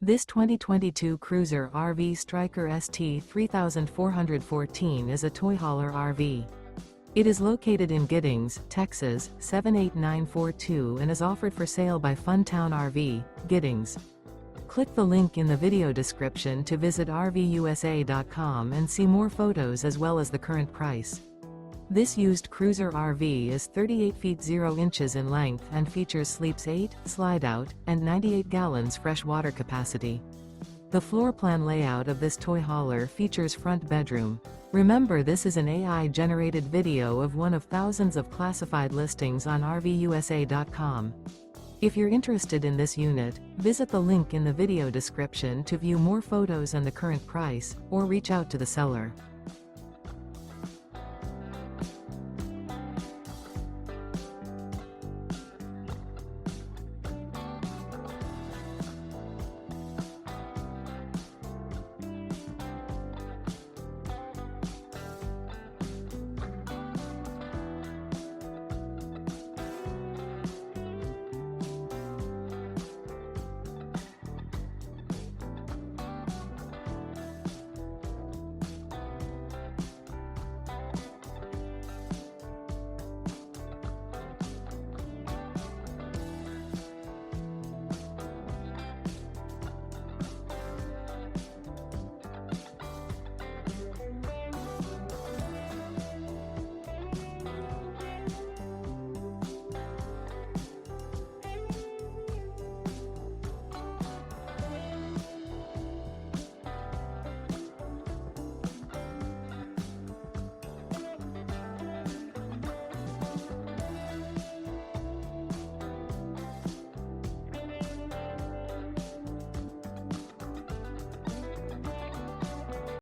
This 2022 Cruiser RV Stryker ST3414 is a toy hauler RV. It is located in Giddings, Texas, 78942 and is offered for sale by Funtown RV, Giddings. Click the link in the video description to visit RVUSA.com and see more photos as well as the current price. This used Cruiser RV is 38 feet 0 inches in length and features sleeps 8, slide-out, and 98 gallons fresh water capacity. The floor plan layout of this toy hauler features front bedroom. Remember, this is an AI-generated video of one of thousands of classified listings on RVUSA.com. If you're interested in this unit, visit the link in the video description to view more photos and the current price, or reach out to the seller.